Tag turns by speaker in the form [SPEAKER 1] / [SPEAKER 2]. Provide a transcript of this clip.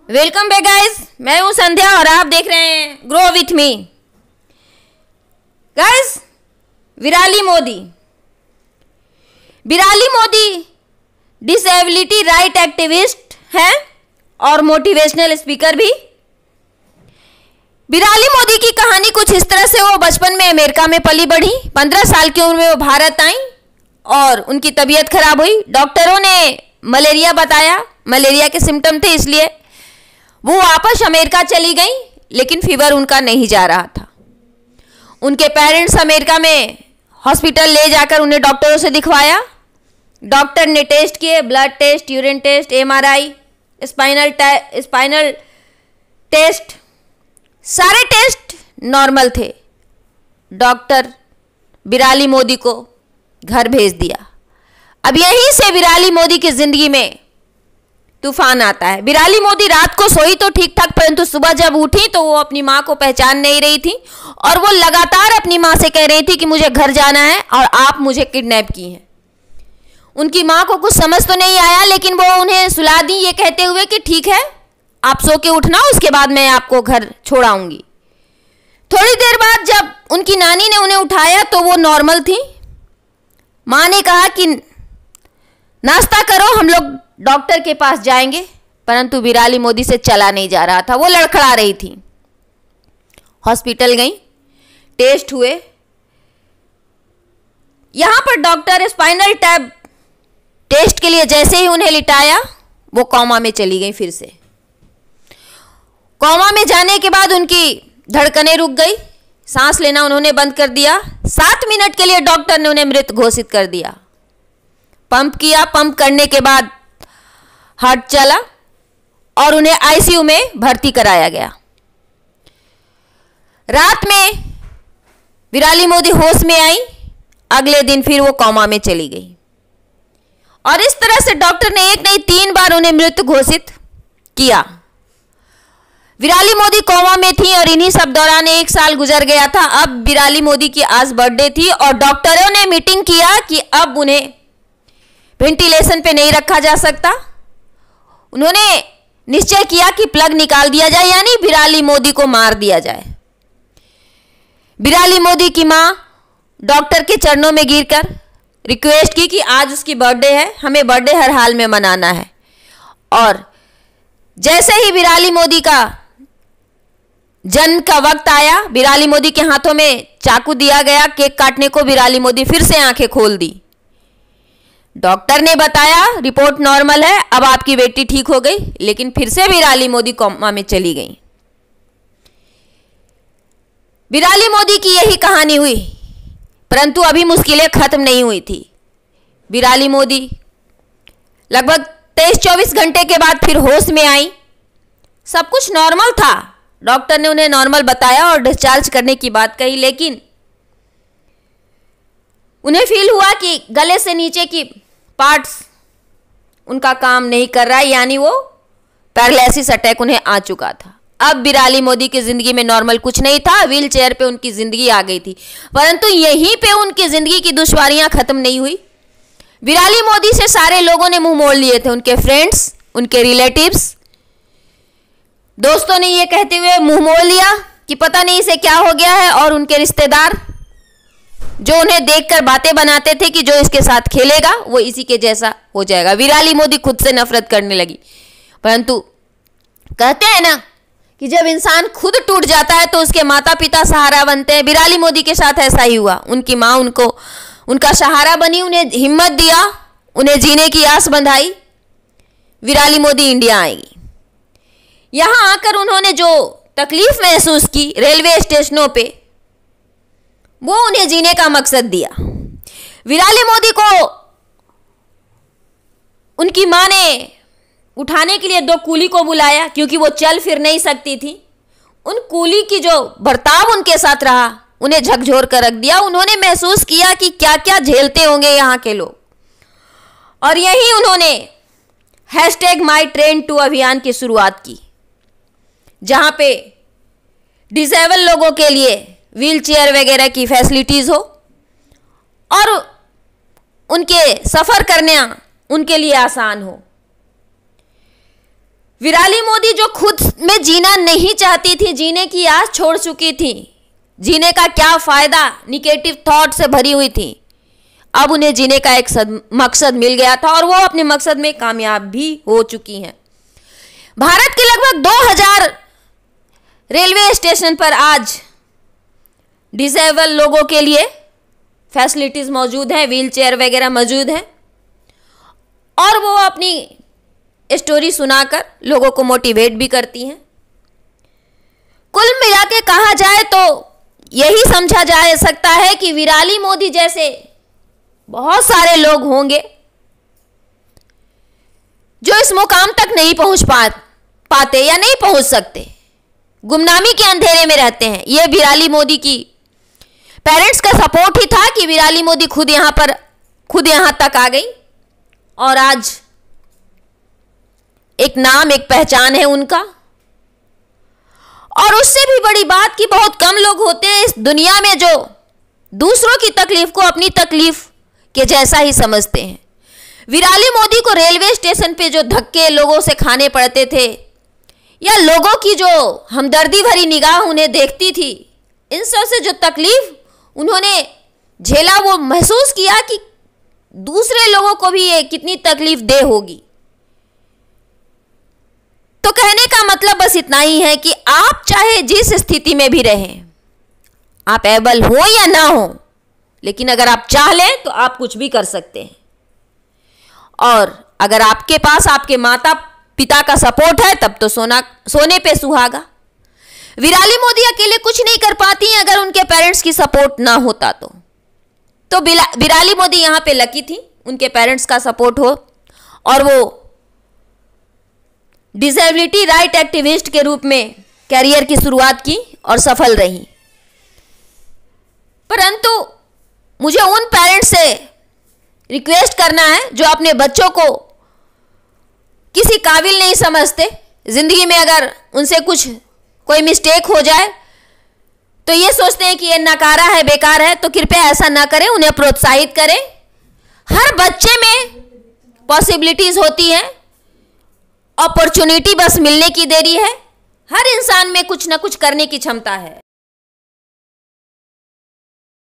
[SPEAKER 1] Welcome back guys, मैं हूं संध्या और आप देख रहे हैं grow with me. Guys, Virali Modi disability right activist हैं और मोटिवेशनल स्पीकर भी। विराली मोदी की कहानी कुछ इस तरह से, वो बचपन में अमेरिका में पली बढ़ी। 15 साल की उम्र में वो भारत आई और उनकी तबीयत खराब हुई। डॉक्टरों ने मलेरिया बताया, मलेरिया के सिम्टम थे, इसलिए वो वापस अमेरिका चली गई, लेकिन फीवर उनका नहीं जा रहा था। उनके पेरेंट्स अमेरिका में हॉस्पिटल ले जाकर उन्हें डॉक्टरों से दिखवाया। डॉक्टर ने टेस्ट किए, blood test, urine test, MRI, spinal test, सारे टेस्ट नॉर्मल थे। डॉक्टर विराली मोदी को घर भेज दिया। अब यहीं से विराली मोदी की जिंदगी में तूफान आता है। विराली मोदी रात को सोई तो ठीक ठाक, परंतु सुबह जब उठी तो वो अपनी माँ को पहचान नहीं रही थी और वो लगातार अपनी माँ से कह रही थी कि मुझे घर जाना है और आप मुझे किडनैप की हैं। उनकी माँ को कुछ समझ तो नहीं आया, लेकिन वो उन्हें सुला दी ये कहते हुए कि ठीक है, आप सो के उठना, उसके बाद मैं आपको घर छोड़ाऊंगी। थोड़ी देर बाद जब उनकी नानी ने उन्हें उठाया तो वो नॉर्मल थी। माँ ने कहा कि नाश्ता करो, हम लोग डॉक्टर के पास जाएंगे, परंतु विराली मोदी से चला नहीं जा रहा था। वो लड़खड़ा रही थी। हॉस्पिटल गई, टेस्ट हुए। यहां पर डॉक्टर स्पाइनल टैब टेस्ट के लिए जैसे ही उन्हें लिटाया, वो कोमा में चली गई। फिर से कोमा में जाने के बाद उनकी धड़कनें रुक गई, सांस लेना उन्होंने बंद कर दिया। 7 मिनट के लिए डॉक्टर ने उन्हें मृत घोषित कर दिया। पंप किया, पंप करने के बाद हार्ट चला और उन्हें आईसीयू में भर्ती कराया गया। रात में विराली मोदी होश में आई, अगले दिन फिर वो कोमा में चली गई और इस तरह से डॉक्टर ने एक नहीं 3 बार उन्हें मृत घोषित किया। विराली मोदी कोमा में थी और इन्हीं सब दौरान 1 साल गुजर गया था। अब विराली मोदी की आज बर्थडे थी और डॉक्टरों ने मीटिंग किया कि अब उन्हें वेंटिलेशन पे नहीं रखा जा सकता। उन्होंने निश्चय किया कि प्लग निकाल दिया जाए, यानी विराली मोदी को मार दिया जाए। विराली मोदी की मां डॉक्टर के चरणों में गिरकर रिक्वेस्ट की कि आज उसकी बर्थडे है, हमें बर्थडे हर हाल में मनाना है। और जैसे ही विराली मोदी का जन्म का वक्त आया, विराली मोदी के हाथों में चाकू दिया गया केक काटने को। विराली मोदी फिर से आंखें खोल दी। डॉक्टर ने बताया रिपोर्ट नॉर्मल है, अब आपकी बेटी ठीक हो गई, लेकिन फिर से विराली मोदी कोमा में चली गई। विराली मोदी की यही कहानी हुई, परंतु अभी मुश्किलें खत्म नहीं हुई थी। विराली मोदी लगभग 23-24 घंटे के बाद फिर होश में आई। सब कुछ नॉर्मल था। डॉक्टर ने उन्हें नॉर्मल बताया और डिस्चार्ज करने की बात कही, लेकिन उन्हें फील हुआ कि गले से नीचे की पार्ट्स उनका काम नहीं कर रहा है, यानी वो पैरालिसिस अटैक उन्हें आ चुका था। अब विराली मोदी की जिंदगी में नॉर्मल कुछ नहीं था, व्हील चेयर पे उनकी जिंदगी आ गई थी। परंतु यहीं पे उनकी जिंदगी की दुश्वारियां खत्म नहीं हुई। विराली मोदी से सारे लोगों ने मुंह मोड़ लिए थे, उनके फ्रेंड्स, उनके रिलेटिव्स, दोस्तों ने ये कहते हुए मुंह मोड़ लिया कि पता नहीं इसे क्या हो गया है। और उनके रिश्तेदार जो उन्हें देखकर बातें बनाते थे कि जो इसके साथ खेलेगा वो इसी के जैसा हो जाएगा। विराली मोदी खुद से नफरत करने लगी। परंतु कहते हैं ना कि जब इंसान खुद टूट जाता है तो उसके माता पिता सहारा बनते हैं। विराली मोदी के साथ ऐसा ही हुआ। उनकी माँ उनको उनका सहारा बनी, उन्हें हिम्मत दिया, उन्हें जीने की आस बंधाई। विराली मोदी इंडिया आएगी। यहाँ आकर उन्होंने जो तकलीफ महसूस की रेलवे स्टेशनों पे, वो उन्हें जीने का मकसद दिया। विराली मोदी को उनकी मां ने उठाने के लिए 2 कूली को बुलाया, क्योंकि वो चल फिर नहीं सकती थी। उन कूली की जो बर्ताव उनके साथ रहा, उन्हें झकझोर कर रख दिया। उन्होंने महसूस किया कि क्या क्या झेलते होंगे यहाँ के लोग, और यही उन्होंने #MyTrain2 अभियान की शुरुआत की, जहां पे डिसेबल लोगों के लिए व्हील चेयर वगैरह की फैसिलिटीज हो और उनके सफ़र करना उनके लिए आसान हो। विराली मोदी जो खुद में जीना नहीं चाहती थी, जीने की आस छोड़ चुकी थी, जीने का क्या फायदा, निगेटिव थॉट से भरी हुई थी, अब उन्हें जीने का एक मकसद मिल गया था और वो अपने मकसद में कामयाब भी हो चुकी हैं। भारत के लगभग 2000 रेलवे स्टेशन पर आज डिसेबल लोगों के लिए फैसिलिटीज मौजूद हैं, व्हील चेयर वगैरह मौजूद हैं, और वो अपनी स्टोरी सुनाकर लोगों को मोटिवेट भी करती हैं। कुल मिला के कहा जाए तो यही समझा जा सकता है कि विराली मोदी जैसे बहुत सारे लोग होंगे जो इस मुकाम तक नहीं पहुंच पाते या नहीं पहुंच सकते, गुमनामी के अंधेरे में रहते हैं। यह विराली मोदी की पेरेंट्स का सपोर्ट ही था कि विराली मोदी खुद यहां तक आ गई और आज एक नाम, एक पहचान है उनका। और उससे भी बड़ी बात कि बहुत कम लोग होते हैं इस दुनिया में जो दूसरों की तकलीफ को अपनी तकलीफ के जैसा ही समझते हैं। विराली मोदी को रेलवे स्टेशन पे जो धक्के लोगों से खाने पड़ते थे या लोगों की जो हमदर्दी भरी निगाह उन्हें देखती थी, इन सब से जो तकलीफ उन्होंने झेला, वो महसूस किया कि दूसरे लोगों को भी ये कितनी तकलीफ दे होगी। तो कहने का मतलब बस इतना ही है कि आप चाहे जिस स्थिति में भी रहें, आप एबल हो या ना हो, लेकिन अगर आप चाह लें तो आप कुछ भी कर सकते हैं। और अगर आपके पास आपके माता पिता का सपोर्ट है तब तो सोने पे सुहागा। विराली मोदी अकेले कुछ नहीं कर पाती हैं अगर उनके पेरेंट्स की सपोर्ट ना होता तो विराली मोदी यहाँ पे लकी थी, उनके पेरेंट्स का सपोर्ट हो और वो डिसेबिलिटी राइट एक्टिविस्ट के रूप में कैरियर की शुरुआत की और सफल रही। परंतु मुझे उन पेरेंट्स से रिक्वेस्ट करना है जो अपने बच्चों को किसी काबिल नहीं समझते, जिंदगी में अगर उनसे कोई मिस्टेक हो जाए तो ये सोचते हैं कि ये नकारा है, बेकार है, तो कृपया ऐसा ना करें, उन्हें प्रोत्साहित करें। हर बच्चे में पॉसिबिलिटीज होती हैं, अपॉर्चुनिटी बस मिलने की देरी है। हर इंसान में कुछ ना कुछ करने की क्षमता है।